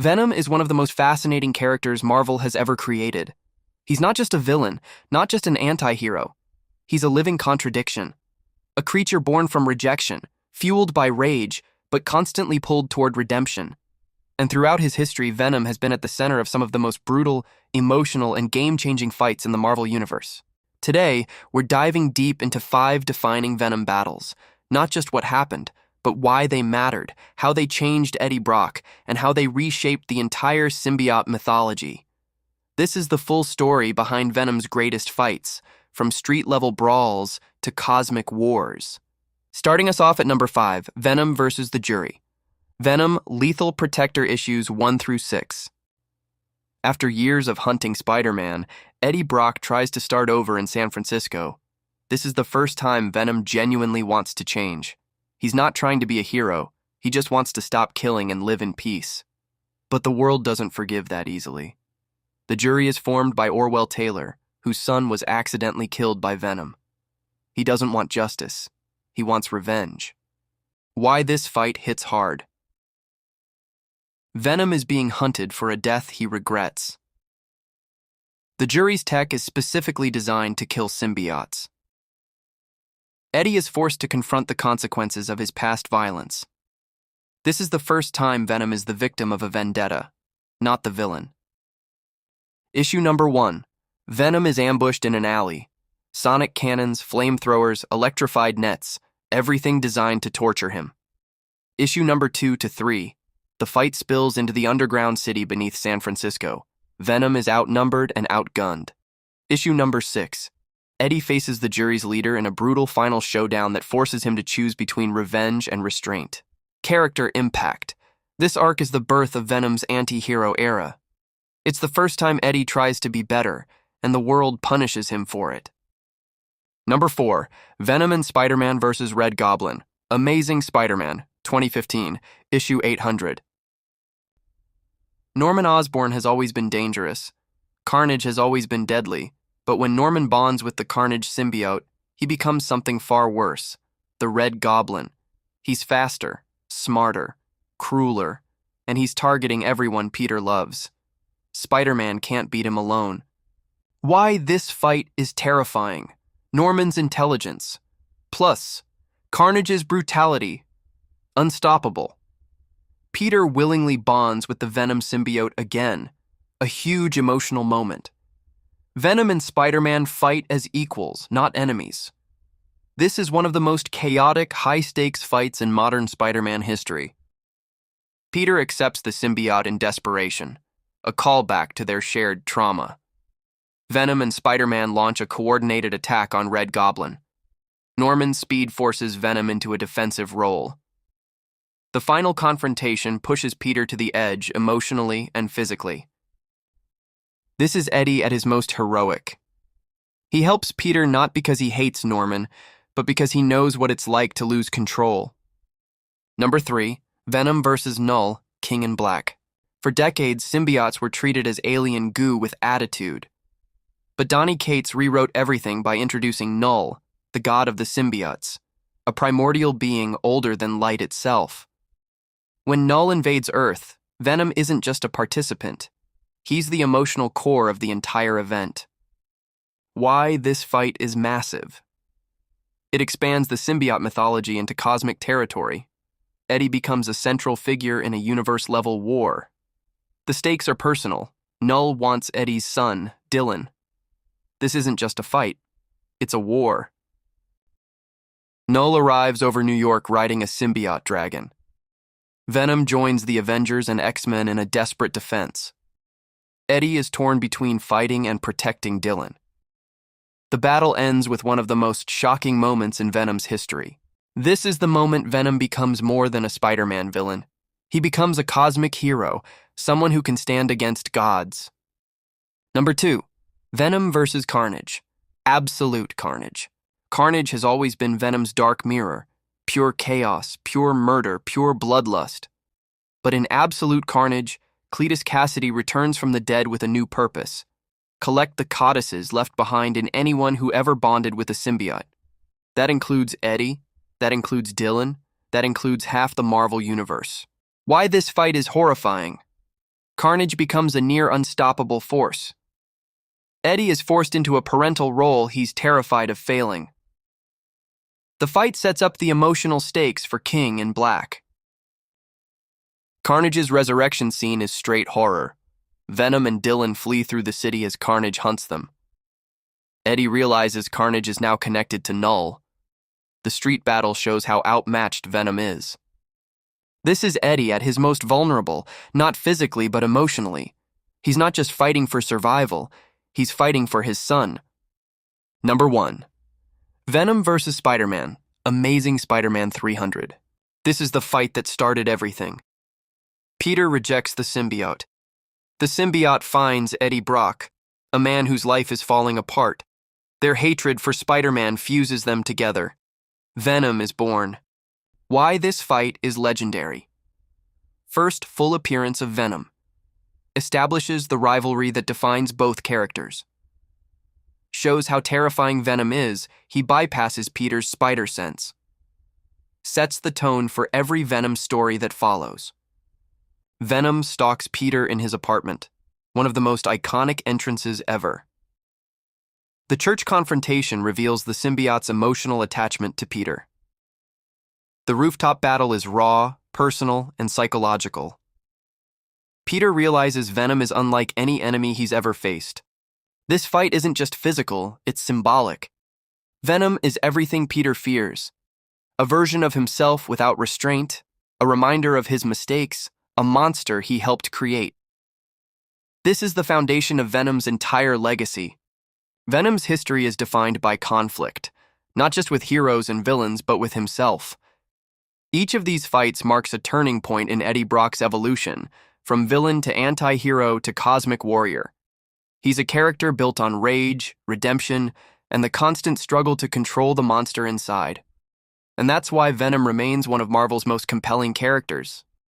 Venom is one of the most fascinating characters Marvel has ever created. He's not just a villain, not just an anti-hero. He's a living contradiction. A creature born from rejection, fueled by rage, but constantly pulled toward redemption. And throughout his history, Venom has been at the center of some of the most brutal, emotional, and game-changing fights in the Marvel Universe. Today, we're diving deep into 5 defining Venom battles. Not just what happened, but why they mattered, how they changed Eddie Brock, and how they reshaped the entire symbiote mythology. This is the full story behind Venom's greatest fights, from street-level brawls to cosmic wars. Starting us off at number 5, Venom versus the Jury. Venom Lethal Protector Issues 1 through 6. After years of hunting Spider-Man, Eddie Brock tries to start over in San Francisco. This is the first time Venom genuinely wants to change. He's not trying to be a hero, he just wants to stop killing and live in peace. But the world doesn't forgive that easily. The Jury is formed by Orwell Taylor, whose son was accidentally killed by Venom. He doesn't want justice, he wants revenge. Why this fight hits hard. Venom is being hunted for a death he regrets. The Jury's tech is specifically designed to kill symbiotes. Eddie is forced to confront the consequences of his past violence. This is the first time Venom is the victim of a vendetta, not the villain. Issue number 1. Venom is ambushed in an alley. Sonic cannons, flamethrowers, electrified nets, everything designed to torture him. Issue number 2 to 3. The fight spills into the underground city beneath San Francisco. Venom is outnumbered and outgunned. Issue number 6. Eddie faces the Jury's leader in a brutal final showdown that forces him to choose between revenge and restraint. Character impact. This arc is the birth of Venom's anti-hero era. It's the first time Eddie tries to be better, and the world punishes him for it. Number 4. Venom and Spider-Man vs. Red Goblin. Amazing Spider-Man, 2015, issue 800. Norman Osborn has always been dangerous. Carnage has always been deadly. But when Norman bonds with the Carnage symbiote, he becomes something far worse, the Red Goblin. He's faster, smarter, crueler, and he's targeting everyone Peter loves. Spider-Man can't beat him alone. Why this fight is terrifying. Norman's intelligence. Plus, Carnage's brutality. Unstoppable. Peter willingly bonds with the Venom symbiote again. A huge emotional moment. Venom and Spider-Man fight as equals, not enemies. This is one of the most chaotic, high-stakes fights in modern Spider-Man history. Peter accepts the symbiote in desperation, a callback to their shared trauma. Venom and Spider-Man launch a coordinated attack on Red Goblin. Norman's speed forces Venom into a defensive role. The final confrontation pushes Peter to the edge emotionally and physically. This is Eddie at his most heroic. He helps Peter not because he hates Norman, but because he knows what it's like to lose control. Number 3. Venom vs. Null, King in Black. For decades, symbiotes were treated as alien goo with attitude. But Donny Cates rewrote everything by introducing Null, the god of the symbiotes, a primordial being older than light itself. When Null invades Earth, Venom isn't just a participant. He's the emotional core of the entire event. Why this fight is massive. It expands the symbiote mythology into cosmic territory. Eddie becomes a central figure in a universe-level war. The stakes are personal. Null wants Eddie's son, Dylan. This isn't just a fight. It's a war. Null arrives over New York riding a symbiote dragon. Venom joins the Avengers and X-Men in a desperate defense. Eddie is torn between fighting and protecting Dylan. The battle ends with one of the most shocking moments in Venom's history. This is the moment Venom becomes more than a Spider-Man villain. He becomes a cosmic hero, someone who can stand against gods. Number 2. Venom vs. Carnage. Absolute carnage. Carnage has always been Venom's dark mirror. Pure chaos, pure murder, pure bloodlust. But in absolute carnage, Cletus Cassidy returns from the dead with a new purpose. Collect the codices left behind in anyone who ever bonded with a symbiote. That includes Eddie, that includes Dylan, that includes half the Marvel universe. Why this fight is horrifying. Carnage becomes a near unstoppable force. Eddie is forced into a parental role he's terrified of failing. The fight sets up the emotional stakes for King in Black. Carnage's resurrection scene is straight horror. Venom and Dylan flee through the city as Carnage hunts them. Eddie realizes Carnage is now connected to Null. The street battle shows how outmatched Venom is. This is Eddie at his most vulnerable, not physically but emotionally. He's not just fighting for survival, he's fighting for his son. Number 1. Venom vs. Spider-Man, Amazing Spider-Man 300. This is the fight that started everything. Peter rejects the symbiote. The symbiote finds Eddie Brock, a man whose life is falling apart. Their hatred for Spider-Man fuses them together. Venom is born. Why this fight is legendary. First full appearance of Venom. Establishes the rivalry that defines both characters. Shows how terrifying Venom is, he bypasses Peter's spider sense. Sets the tone for every Venom story that follows. Venom stalks Peter in his apartment, one of the most iconic entrances ever. The church confrontation reveals the symbiote's emotional attachment to Peter. The rooftop battle is raw, personal, and psychological. Peter realizes Venom is unlike any enemy he's ever faced. This fight isn't just physical, it's symbolic. Venom is everything Peter fears. A version of himself without restraint, a reminder of his mistakes, a monster he helped create. This is the foundation of Venom's entire legacy. Venom's history is defined by conflict, not just with heroes and villains, but with himself. Each of these fights marks a turning point in Eddie Brock's evolution, from villain to anti-hero to cosmic warrior. He's a character built on rage, redemption, and the constant struggle to control the monster inside. And that's why Venom remains one of Marvel's most compelling characters.